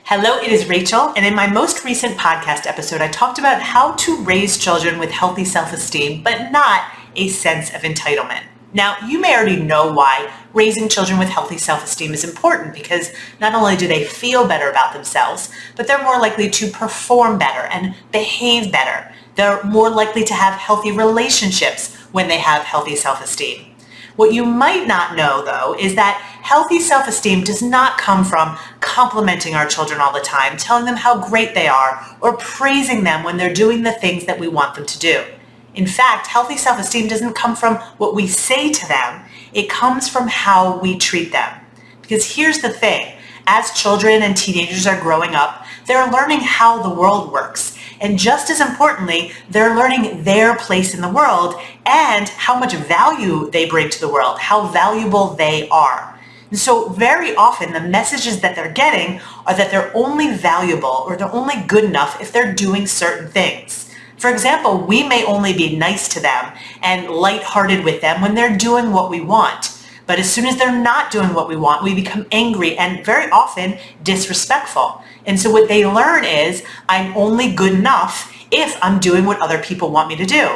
Hello, it is Rachel, and in my most recent podcast episode, I talked about how to raise children with healthy self-esteem, but not a sense of entitlement. Now, you may already know why raising children with healthy self-esteem is important, because not only do they feel better about themselves, but they're more likely to perform better and behave better. They're more likely to have healthy relationships when they have healthy self-esteem. What you might not know, though, is that healthy self-esteem does not come from complimenting our children all the time, telling them how great they are, or praising them when they're doing the things that we want them to do. In fact, healthy self-esteem doesn't come from what we say to them. It comes from how we treat them. Because here's the thing. As children and teenagers are growing up, they're learning how the world works. And just as importantly, they're learning their place in the world and how much value they bring to the world, how valuable they are. And so very often the messages that they're getting are that they're only valuable or they're only good enough if they're doing certain things. For example, we may only be nice to them and lighthearted with them when they're doing what we want. But as soon as they're not doing what we want, we become angry and very often disrespectful. And so what they learn is, I'm only good enough if I'm doing what other people want me to do.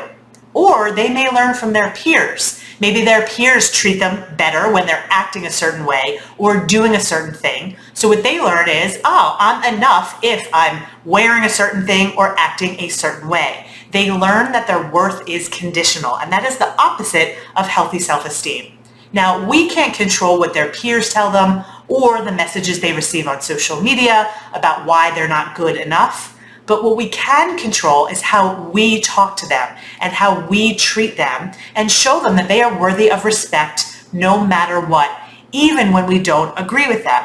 Or they may learn from their peers. Maybe their peers treat them better when they're acting a certain way or doing a certain thing. So what they learn is, oh, I'm enough if I'm wearing a certain thing or acting a certain way. They learn that their worth is conditional, and that is the opposite of healthy self-esteem. Now, we can't control what their peers tell them or the messages they receive on social media about why they're not good enough. But what we can control is how we talk to them and how we treat them and show them that they are worthy of respect no matter what, even when we don't agree with them.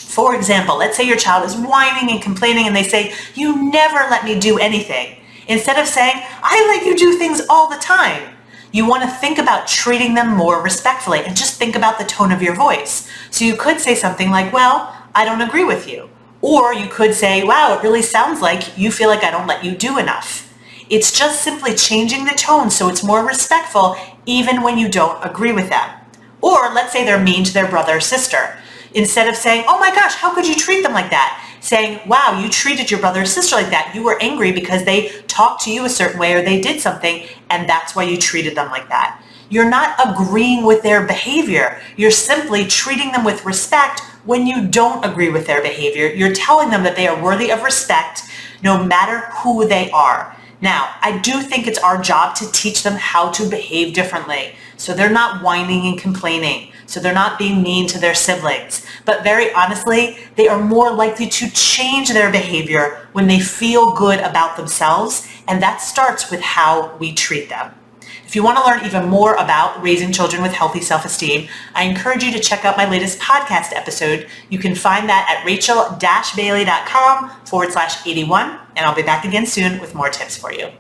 For example, let's say your child is whining and complaining and they say, "You never let me do anything." Instead of saying, "I let you do things all the time." You want to think about treating them more respectfully and just think about the tone of your voice. So you could say something like, "Well, I don't agree with you." Or you could say, "Wow, it really sounds like you feel like I don't let you do enough." It's just simply changing the tone so it's more respectful even when you don't agree with them. Or let's say they're mean to their brother or sister. Instead of saying, "Oh my gosh, how could you treat them like that?" Saying, "Wow, you treated your brother or sister like that. You were angry because they talked to you a certain way or they did something, and that's why you treated them like that." You're not agreeing with their behavior. You're simply treating them with respect when you don't agree with their behavior. You're telling them that they are worthy of respect no matter who they are. Now, I do think it's our job to teach them how to behave differently, so they're not whining and complaining, so they're not being mean to their siblings. But very honestly, they are more likely to change their behavior when they feel good about themselves, and that starts with how we treat them. If you want to learn even more about raising children with healthy self-esteem, I encourage you to check out my latest podcast episode. You can find that at rachel-bailey.com/81, and I'll be back again soon with more tips for you.